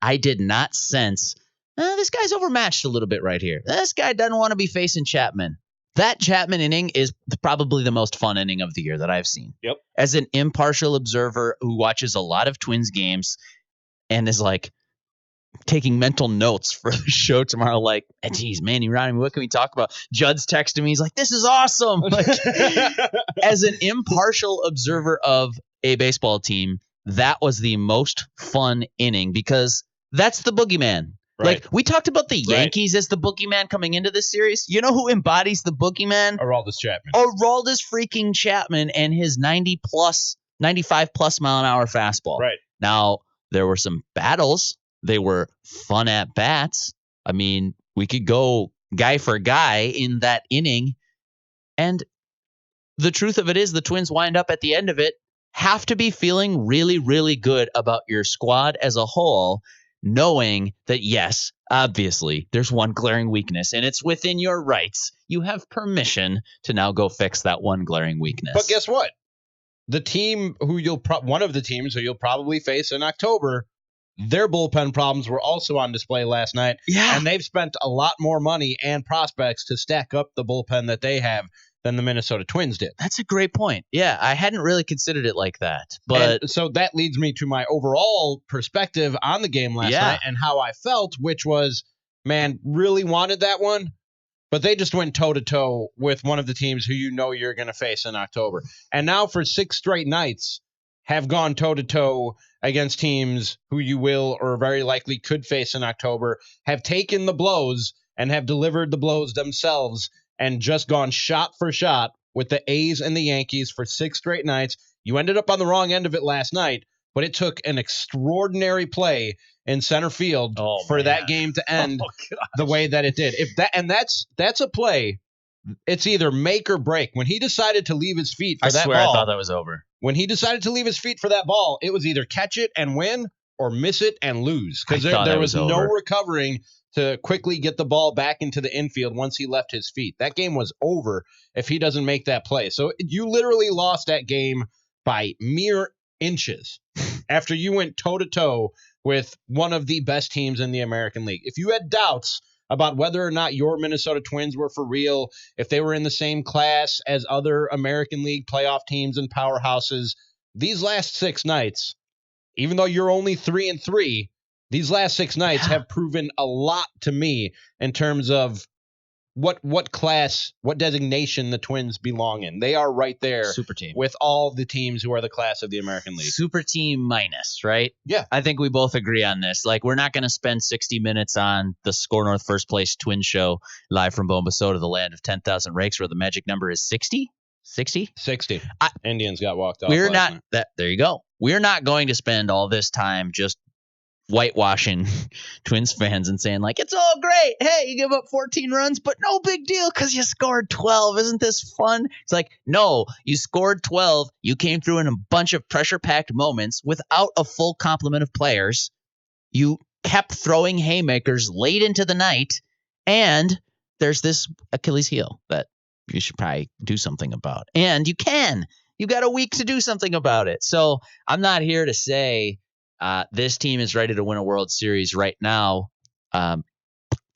not. I did not sense, this guy's overmatched a little bit right here. This guy doesn't want to be facing Chapman. That Chapman inning is probably the most fun inning of the year that I've seen. Yep. As an impartial observer who watches a lot of Twins games and is like taking mental notes for the show tomorrow, like, geez, Manny, Ramie, what can we talk about? Judd's texting me. He's like, this is awesome. Like, as an impartial observer of a baseball team, that was the most fun inning because that's the boogeyman. Right. Like, we talked about the Yankees as the boogeyman coming into this series. You know who embodies the boogeyman? Aroldis Chapman. Aroldis freaking Chapman and his 95 plus mile an hour fastball. Right. Now, there were some battles. They were fun at bats. I mean, we could go guy for guy in that inning. And the truth of it is the Twins wind up at the end of it, have to be feeling really, really good about your squad as a whole, knowing that, yes, obviously, there's one glaring weakness, and it's within your rights. You have permission to now go fix that one glaring weakness. But guess what? The team who one of the teams who you'll probably face in October, their bullpen problems were also on display last night. Yeah. And they've spent a lot more money and prospects to stack up the bullpen that they have than the Minnesota Twins did. That's a great point. Yeah, I hadn't really considered it like that. But and so that leads me to my overall perspective on the game last night and how I felt, which was, man, really wanted that one. But they just went toe-to-toe with one of the teams who you know you're going to face in October. And now for 6 straight nights have gone toe-to-toe against teams who you will or very likely could face in October, have taken the blows and have delivered the blows themselves and just gone shot for shot with the A's and the Yankees for 6 straight nights. You ended up on the wrong end of it last night, but it took an extraordinary play in center field for that game to end the way that it did. That's a play. It's either make or break. When he decided to leave his feet for that ball, I thought that was over. When he decided to leave his feet for that ball, it was either catch it and win or miss it and lose, because there was no recovering to quickly get the ball back into the infield once he left his feet. That game was over if he doesn't make that play. So you literally lost that game by mere inches after you went toe-to-toe with one of the best teams in the American League. If you had doubts about whether or not your Minnesota Twins were for real, if they were in the same class as other American League playoff teams and powerhouses, these last 6 nights, even though you're only 3-3, these last 6 nights have proven a lot to me in terms of what class, what designation the Twins belong in. They are right there Super team with all the teams who are the class of the American League. Super team minus, right? Yeah. I think we both agree on this. Like, we're not going to spend 60 minutes on the SKOR North First Place Twin Show live from Bombas, the land of 10,000 rakes, where the magic number is 60. 60? 60. Indians got walked off. There you go. We're not going to spend all this time just whitewashing Twins fans and saying, like, it's all great. Hey, you give up 14 runs, but no big deal because you scored 12. Isn't this fun? It's like, no, you scored 12. You came through in a bunch of pressure-packed moments without a full complement of players. You kept throwing haymakers late into the night, and there's this Achilles heel that you should probably do something about. And you can. You got a week to do something about it. So I'm not here to say this team is ready to win a World Series right now.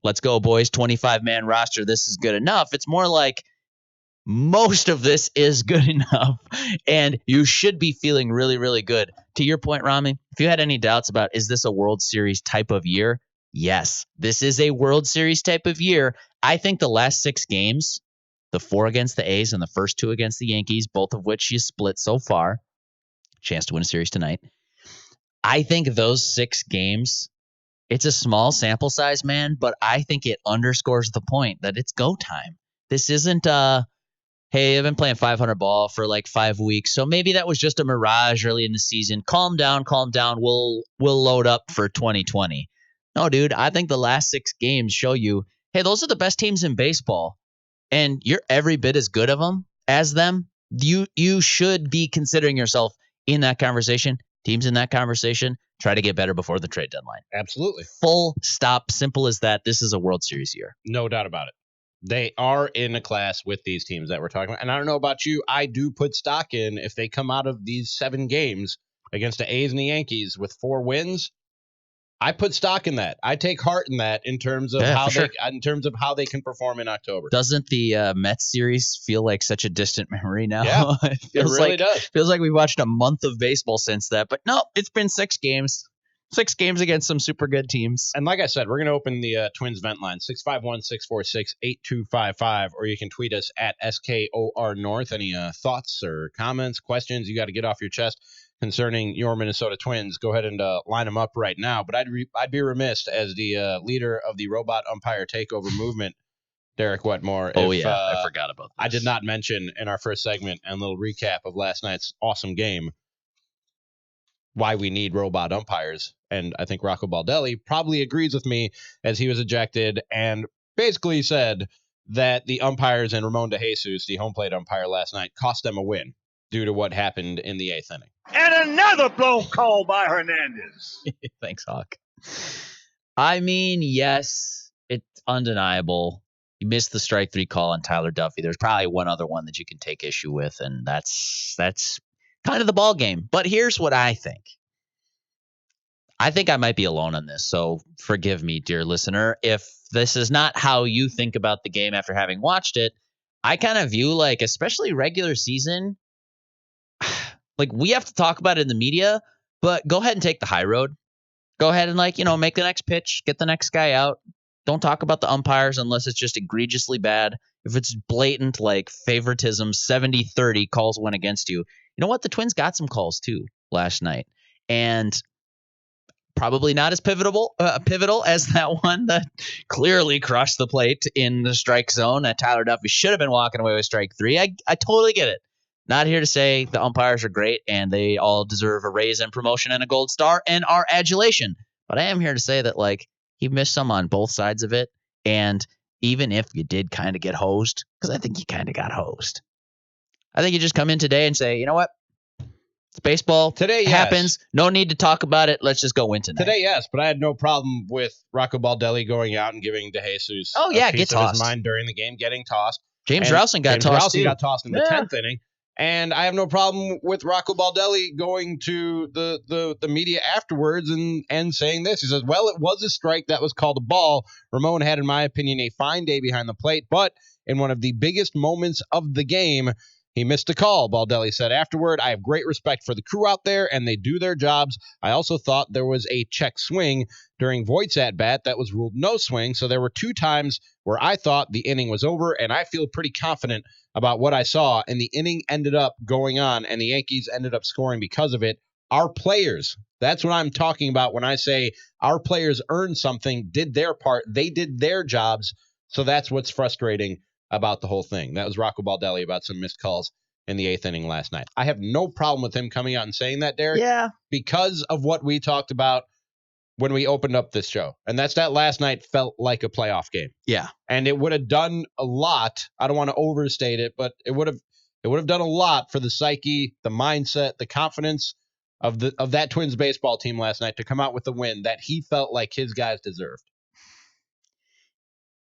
Let's go, boys. 25-man roster. This is good enough. It's more like most of this is good enough, and you should be feeling really, really good. To your point, Ramie, if you had any doubts about is this a World Series type of year, yes, this is a World Series type of year. I think the last 6 games, the 4 against the A's and the first 2 against the Yankees, both of which you split so far, chance to win a series tonight. I think those 6 games, it's a small sample size, man, but I think it underscores the point that it's go time. This isn't, hey, I've been playing 500 ball for like 5 weeks, so maybe that was just a mirage early in the season. Calm down. We'll load up for 2020. No, dude, I think the last 6 games show you, hey, those are the best teams in baseball, and you're every bit as good as them. You should be considering yourself in that conversation. Teams in that conversation, try to get better before the trade deadline. Absolutely. Full stop. Simple as that. This is a World Series year. No doubt about it. They are in a class with these teams that we're talking about. And I don't know about you, I do put stock in if they come out of these 7 games against the A's and the Yankees with 4 wins. I put stock in that. I take heart in that in terms of how they can perform in October. Doesn't the Mets series feel like such a distant memory now? Yeah, it really does. Feels like we watched a month of baseball since that. But no, it's been 6 games. 6 games against some super good teams. And like I said, we're going to open the Twins vent line, 651-646-8255, or you can tweet us at SKOR North. Any thoughts or comments, questions you got to get off your chest concerning your Minnesota Twins, go ahead and line them up right now. But I'd be remiss as the leader of the robot umpire takeover movement, Derek Wetmore. I forgot about this. I did not mention in our first segment and little recap of last night's awesome game why we need robot umpires. And I think Rocco Baldelli probably agrees with me, as he was ejected and basically said that the umpires and Ramon DeJesus, the home plate umpire last night, cost them a win due to what happened in the 8th inning. And another blown call by Hernandez. Thanks, Hawk. I mean, yes, it's undeniable. You missed the strike 3 call on Tyler Duffy. There's probably one other one that you can take issue with, and that's kind of the ball game. But here's what I think. I think I might be alone on this, so forgive me, dear listener, if this is not how you think about the game after having watched it. I kind of view, like, especially regular season, like, we have to talk about it in the media, but go ahead and take the high road. Go ahead and, like, make the next pitch, get the next guy out. Don't talk about the umpires unless it's just egregiously bad. If it's blatant, like, favoritism, 70-30 calls went against you. You know what? The Twins got some calls, too, last night. And probably not as pivotal as that one that clearly crushed the plate in the strike zone that Tyler Duffy should have been walking away with strike 3. I totally get it. Not here to say the umpires are great and they all deserve a raise and promotion and a gold star and our adulation. But I am here to say that, like, he missed some on both sides of it. And even if you did kind of get hosed, because I think you kind of got hosed, I think you just come in today and say, you know what? It's baseball. Today, yes. Happens. No need to talk about it. Let's just go in tonight. Today, yes, but I had no problem with Rocco Baldelli going out and giving DeJesus a piece of his mind during the game, getting tossed. James Rowson got tossed, too. Got tossed in the 10th inning. And I have no problem with Rocco Baldelli going to the media afterwards and saying this. He says, well, it was a strike that was called a ball. Ramon had, in my opinion, a fine day behind the plate, but in one of the biggest moments of the game, he missed a call, Baldelli said afterward. I have great respect for the crew out there, and they do their jobs. I also thought there was a check swing during Voigt's at-bat that was ruled no swing, so there were 2 times where I thought the inning was over, and I feel pretty confident about what I saw, and the inning ended up going on, and the Yankees ended up scoring because of it. Our players, that's what I'm talking about when I say our players earned something, did their part, they did their jobs, so that's what's frustrating about the whole thing. That was Rocco Baldelli about some missed calls in the 8th inning last night. I have no problem with him coming out and saying that, Derek. Yeah. Because of what we talked about when we opened up this show. And that's that last night felt like a playoff game. Yeah. And it would have done a lot. I don't want to overstate it, but it would have done a lot for the psyche, the mindset, the confidence of that Twins baseball team last night to come out with a win that he felt like his guys deserved.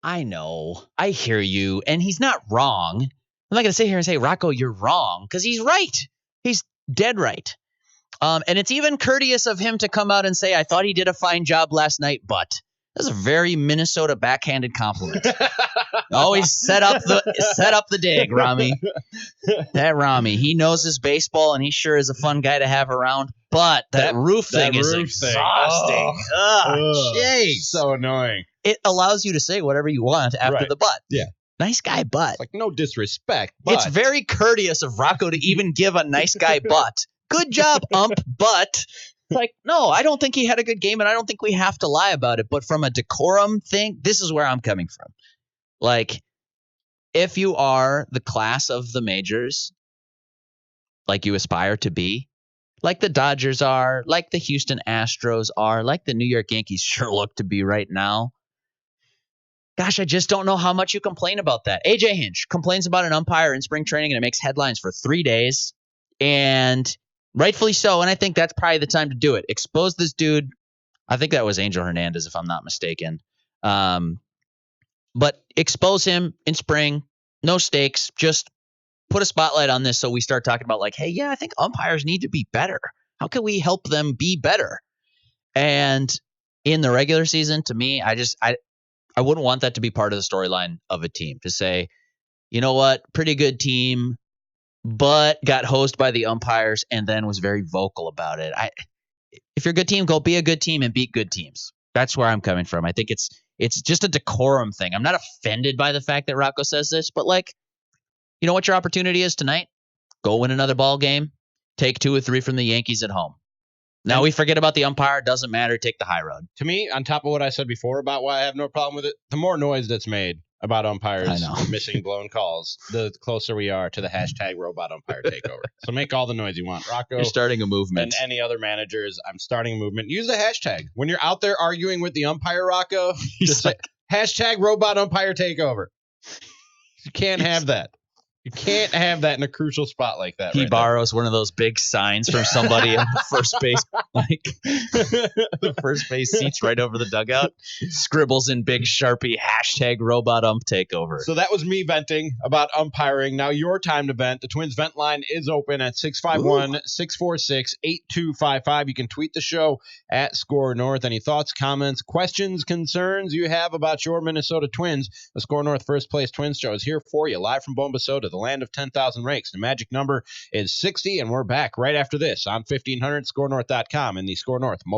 I know. I hear you. And he's not wrong. I'm not going to sit here and say, Rocco, you're wrong, because he's right. He's dead right. And it's even courteous of him to come out and say, I thought he did a fine job last night, but that's a very Minnesota backhanded compliment. Always set up the dig, Ramie. That Ramie, he knows his baseball, and he sure is a fun guy to have around. But that roof thing is exhausting. Jeez. So annoying. It allows you to say whatever you want after the butt. Yeah. Nice guy butt. Like, no disrespect, but it's very courteous of Rocco to even give a nice guy butt. Good job, ump, but it's like, no, I don't think he had a good game, and I don't think we have to lie about it. But from a decorum thing, this is where I'm coming from. Like, if you are the class of the majors, like you aspire to be, like the Dodgers are, like the Houston Astros are, like the New York Yankees sure look to be right now, gosh, I just don't know how much you complain about that. AJ Hinch complains about an umpire in spring training, and it makes headlines for 3 days, and rightfully so, and I think that's probably the time to do it. Expose this dude. I think that was Angel Hernandez, if I'm not mistaken. But expose him in spring. No stakes. Just put a spotlight on this so we start talking about, like, hey, yeah, I think umpires need to be better. How can we help them be better? And in the regular season, to me, I wouldn't want that to be part of the storyline of a team, to say, you know what, pretty good team, but got hosed by the umpires and then was very vocal about it. If you're a good team, go be a good team and beat good teams. That's where I'm coming from. I think it's just a decorum thing. I'm not offended by the fact that Rocco says this, but you know what your opportunity is tonight? Go win another ball game. Take 2 or 3 from the Yankees at home. Now we forget about the umpire. Doesn't matter. Take the high road. To me, on top of what I said before about why I have no problem with it, the more noise that's made about umpires missing blown calls, the closer we are to the hashtag robot umpire takeover. So make all the noise you want. Rocco. You're starting a movement. And any other managers, I'm starting a movement. Use the hashtag. When you're out there arguing with the umpire, Rocco, just say hashtag robot umpire takeover. You can't have that. You can't have that in a crucial spot like that. He borrows one of those big signs from somebody in the first base, the first base seats right over the dugout. Scribbles in big Sharpie, hashtag robot ump takeover. So that was me venting about umpiring. Now your time to vent. The Twins vent line is open at 651-646-8255. You can tweet the show at SKOR North. Any thoughts, comments, questions, concerns you have about your Minnesota Twins? The SKOR North First Place Twins Show is here for you, live from Bombas, the land of 10,000 rakes. The magic number is 60, and we're back right after this on 1500, SKORNorth.com, and the SKOR North mobile